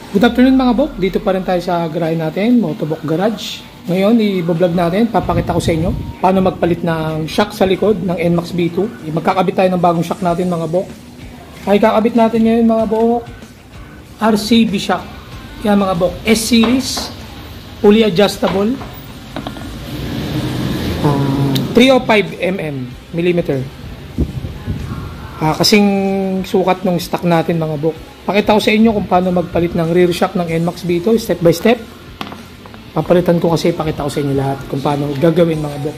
Good afternoon mga bok, dito pa rin tayo sa garahe natin, Motobok Garage. Ngayon, i-vlog natin, papakita ko sa inyo paano magpalit ng shock sa likod ng NMAX B2. Magkakabit tayo ng bagong shock natin mga bok. Ay kakabit natin ngayon mga bok, RCB shock. Yan mga bok, S-series, fully adjustable, 305 mm. Kasing sukat ng stock natin mga bok. Pakita ko sa inyo kung paano magpalit ng rear shock ng NMAX B2 step by step. Papalitan ko kasi pakita ko sa inyo lahat kung paano gagawin mga bok.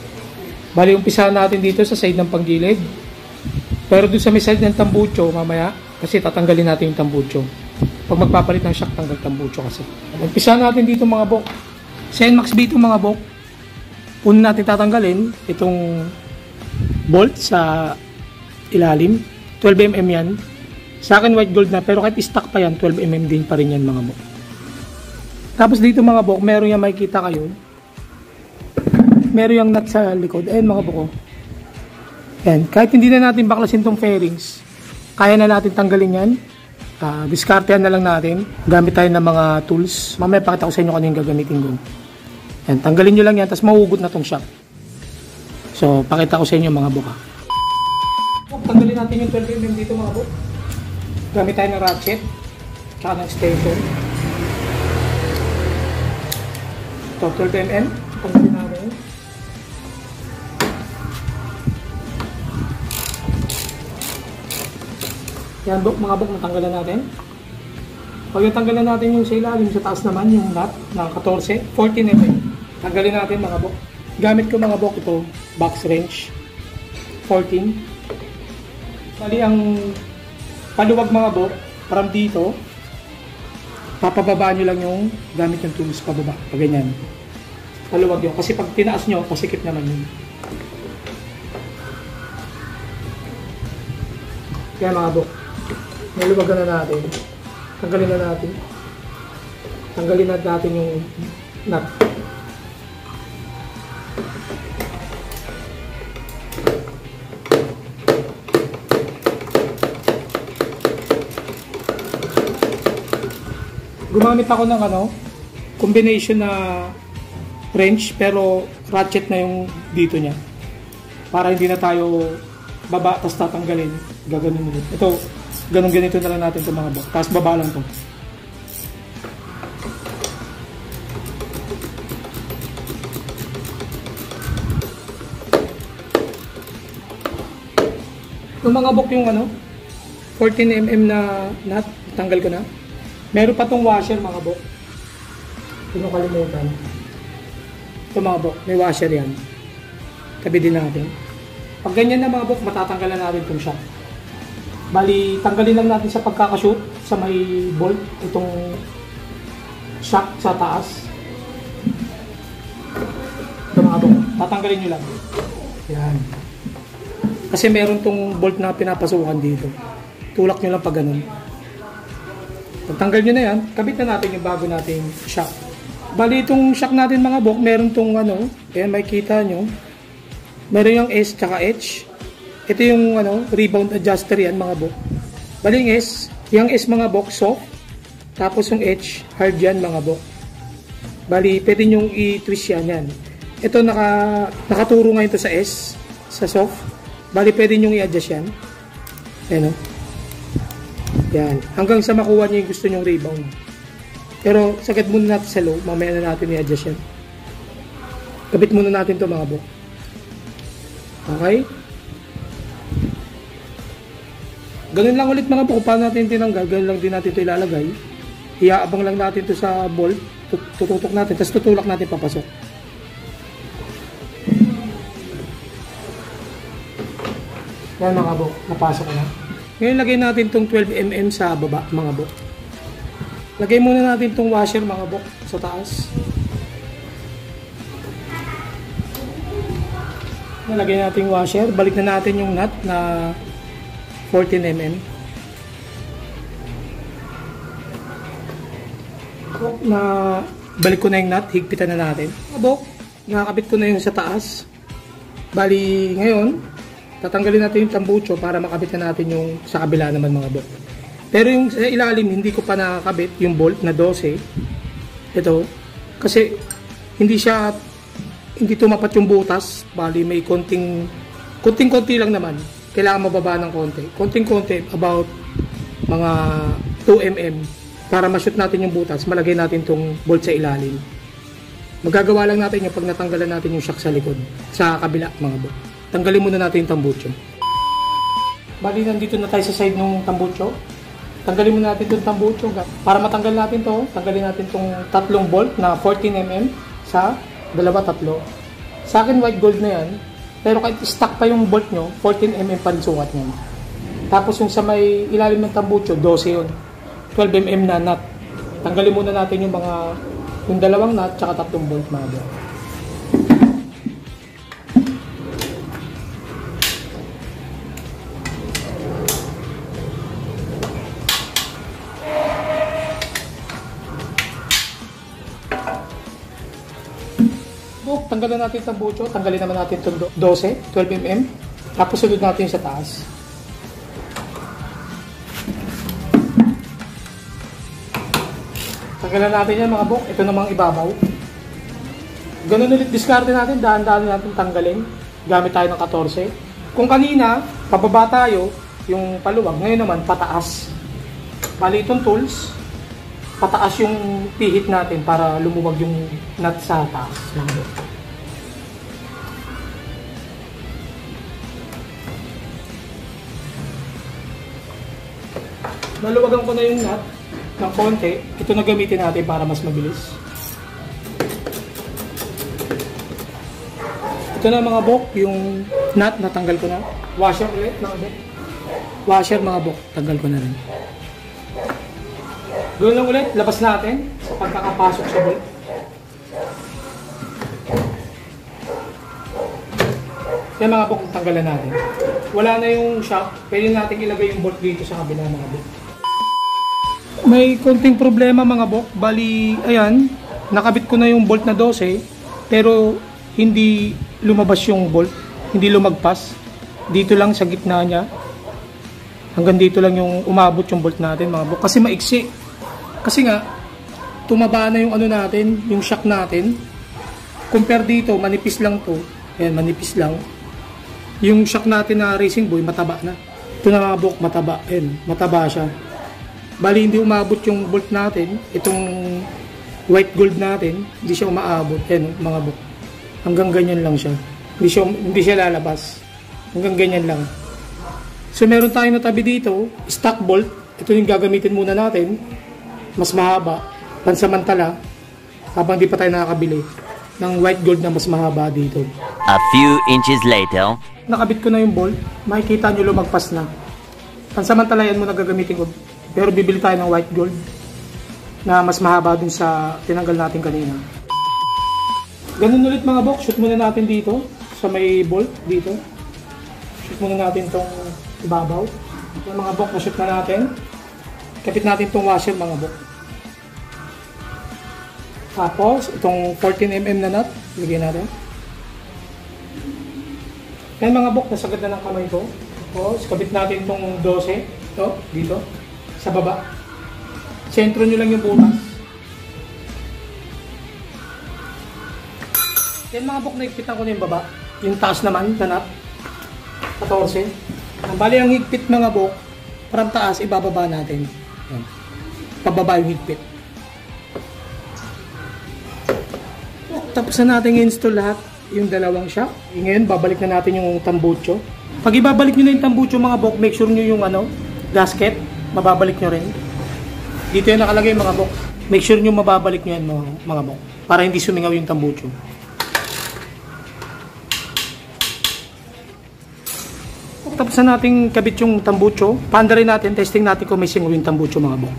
Bali umpisahan natin dito sa side ng panggilid. Pero doon sa may side ng tambucho mamaya kasi tatanggalin natin yung tambucho. Pag magpapalit ng shock tanggal tambucho kasi. Umpisahan natin dito mga bok. Sa NMAX B2 mga bok. Una natin tatanggalin itong bolt sa ilalim. 12 mm yan. Sa akin white gold na, pero kahit stock pa yan, 12 mm din pa rin yan mga bok. Tapos dito mga bok, meron yung makikita kayo. Meron yung nut sa likod. Ayan mga bok. Ayan. Kahit hindi na natin baklasin tong fairings, kaya na natin tanggalin yan. Diskartehan na lang natin. Gamit tayo ng mga tools. Mamaya pakita ko sa inyo kung ano yung gagamitin ko. Ayan. Tanggalin nyo lang yan, tapos mahugot na tong shock. So, pakita ko sa inyo mga bok. Tanggalin natin yung 12 mm dito mga bok. Gamit tayo ng ratchet tsaka ng extension. Ito 12 mm. Tanggalin natin. Yan mga bok, natanggalan natin. Pag natanggalan natin yung sa ilalim, sa taas naman yung nut na 14 mm. Tanggalin natin mga bok. Gamit ko mga bok ito box wrench 14. Bali ang paluwag mga bok, from dito, papababa nyo lang yung gamit yung tools pababa, pag ganyan. Paluwag yun, kasi pag tinaas nyo, pasikip naman yun. Kaya mga bok, naluwagan na natin. Tanggalin na natin. Tanggalin na natin yung nut. Gumamit ako ng combination na wrench pero ratchet na yung dito niya. Para hindi na tayo baba tapos tatanggalin. Gaganon ulit. Ito, ganito na lang natin ito mga bok. Tapos baba lang ito. Yung mga bok yung 14 mm na nut, tanggal ko na. Meron pa tong washer mga bok. Hindi mo kalimutan. Ito mga bok, may washer yan. Tabi din natin. Pag ganyan na mga bok, matatanggalan natin itong shock. Bali, tanggalin lang natin sa pagkakashoot sa may bolt, itong shock sa taas. Ito mga bok, tatanggalin nyo lang. Yan. Kasi meron tong bolt na pinapasukan dito. Tulak nyo lang pag ganun. Pagtanggal nyo na yan, kabit na natin yung bago nating shock. Bali itong shock natin mga bok, meron tong ayan makikita nyo. Meron yung S tsaka H. Ito yung rebound adjuster yan mga bok. Bali yung S mga bok, soft. Tapos yung H, hard yan mga bok. Bali pwede nyo i-twist yan. Ito nakaturo ngayon ito sa S, sa soft. Bali pwede nyo i-adjust yan. Ayan yan. Hanggang sa makuha niyo yung gusto nyong rebound. Pero sakit muna natin sa low. Mamaya na natin i-adjust yan. Kabit muna natin ito mga bok. Okay? Ganun lang ulit mga bok. Paano natin tinanggal? Ganun lang din natin ito ilalagay. Iaabang lang natin ito sa bolt. Tututok natin. Tapos tutulak natin papasok. Yan mga bok. Napasok na. Ngayon lagay natin itong 12 mm sa baba mga bok. Lagay muna natin itong washer mga bok sa taas. Lagay natin yung washer. Balik na natin yung nut na 14 mm. Balik ko na yung nut. Higpitan na natin. Mga bok, nakakabit ko na yung sa taas. Bali ngayon tatanggalin natin yung tambucho para makabit na natin yung sa kabila naman mga bok. Pero yung sa ilalim, hindi ko pa nakakabit yung bolt na 12. Ito. Kasi hindi tumapat yung butas. Bali may konting-konti lang naman. Kailangan mababa ng konti. Konting-konti, about mga 2 mm. Para ma-shoot natin yung butas, malagay natin tong bolt sa ilalim. Magagawa lang natin yung pag natanggalan natin yung shock sa likod. Sa kabila, mga bolt. Tanggalin muna natin yung tambucho. Bali, nandito na tayo sa side ng tambucho. Tanggalin muna natin itong tambucho. Para matanggal natin to, tanggalin natin itong tatlong bolt na 14 mm sa dalawa, tatlo. Sa akin, white gold na yan. Pero kahit stock pa yung bolt nyo, 14 mm pa rin sukat nyo. Tapos yung sa may ilalim ng tambucho, 12 yun. 12 mm na nut. Tanggalin muna natin yung dalawang nut tsaka tatlong bolt, mga bolt. Tanggalin natin itong tambucho, tanggalin naman natin itong 12 mm, tapos sunod natin sa taas. Tanggalan natin yan, mga bok. Ito namang ibabaw. Ganun ulit, diskarte natin, dahan-dahan natin tanggalin. Gamit tayo ng 14. Kung kanina, pababa tayo, yung paluwag, ngayon naman pataas. Bali itong tools, pataas yung pihit natin para lumuwag yung nut sa taas. Naluwagan ko na yung nut ng konti. Ito na gamitin natin para mas mabilis. Ito na, mga bok, yung nut natanggal ko na. Washer ulit, mga bok. Washer, mga bok, tanggal ko na rin. Gawin lang ulit, labas natin sa pagkakapasok sa bolt. Yan, mga bok, tanggalan natin. Wala na yung shock, pwede natin ilagay yung bolt dito sa kabila, mga bok. May konting problema, mga bok. Bali, ayan, nakabit ko na yung bolt na 12, pero hindi lumabas yung bolt, hindi lumagpas. Dito lang sa gitna niya. Hanggang dito lang yung umabot yung bolt natin, mga bok. Kasi maiksi. Kasi nga, tumaba na yung ano natin, yung shock natin. Compare dito, manipis lang to. Ayan, manipis lang. Yung shock natin na Racing Boy, mataba na. Ito na, mga bok, mataba. Ayan, mataba siya. Bali, hindi umabot yung bolt natin. Itong white gold natin, hindi siya umaabot. Ayan, mga bok. Hanggang ganyan lang siya. Hindi siya lalabas. Hanggang ganyan lang. So, meron tayong natabi dito, stock bolt. Ito yung gagamitin muna natin. Mas mahaba, pansamantala, habang di pa tayo nakakabili ng white gold na mas mahaba dito. A few inches later. Nakabit ko na yung bolt. Makikita nyo lumagpas na. Pansamantala yan muna gagamitin ko. Pero bibili tayo ng white gold na mas mahaba dun sa tinanggal natin kanina. Ganun ulit, mga bok. Shoot muna natin dito sa may bolt dito. Shoot muna natin tong ibabaw. Yung mga bok, na-shoot na natin. Kapit natin itong washer, mga bok. Tapos, itong 14 mm na nut, lagyan natin. Yan, mga bok, nasagad na ng kamay ko. Tapos, kapit natin itong 12. Ito, dito. Sa baba. Sentro nyo lang yung butas. Yan, mga bok, naigpitan ko na yung baba. Yung taas naman, na nut. 14. Ang bali ang higpit, mga bok, parang taas, ibababa natin. Yan. Pababa yung higpit. Tapos na natin i-install lahat yung dalawang shock. Ngayon, babalik na natin yung tambucho. Pag ibabalik nyo na yung tambucho, mga bok, make sure nyo yung gasket, mababalik nyo rin. Dito yung nakalagay, mga bok. Make sure nyo mababalik nyo yan, mga bok, para hindi sumingaw yung tambucho. Tapos na natin kabit yung tambucho. Paanda rin natin, testing natin kung may singaw yung tambucho, mga bok.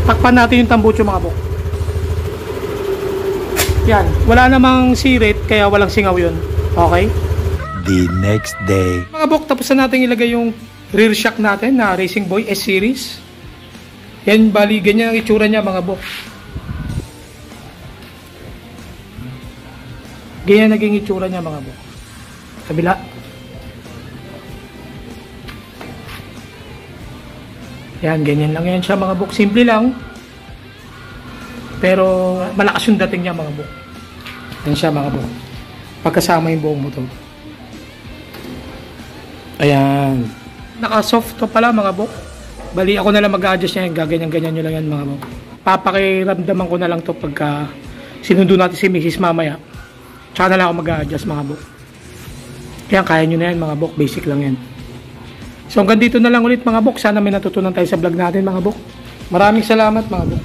Takpan natin yung tambucho, mga bok. Yan, wala namang sirit, kaya walang singaw yun. Okay? The next day. Mga bok, tapos na natin ilagay yung rear shock natin na Racing Boy S-Series. Yan, bali, ganyan ang itsura niya, mga bok. Ganyan naging itsura niya, mga bok. Kabila. Yan, ganyan lang yan siya mga bok. Simple lang. Pero malakas yung dating niya mga bok. Yan siya mga bok. Pagkasama yung buong motor. Ayan. Naka-soft to pala mga bok. Bali ako na lang mag-adjust niya. Gaganyan-ganyan nyo lang yan mga bok. Papakiramdaman ko na lang to pagka sinundo natin si Mrs. mamaya. Tsaka na lang ako mag-adjust mga bok. Kaya kaya nyo na yan mga bok. Basic lang yan. So hanggang dito na lang ulit mga bok. Sana may natutunan tayo sa vlog natin mga bok. Maraming salamat mga bok.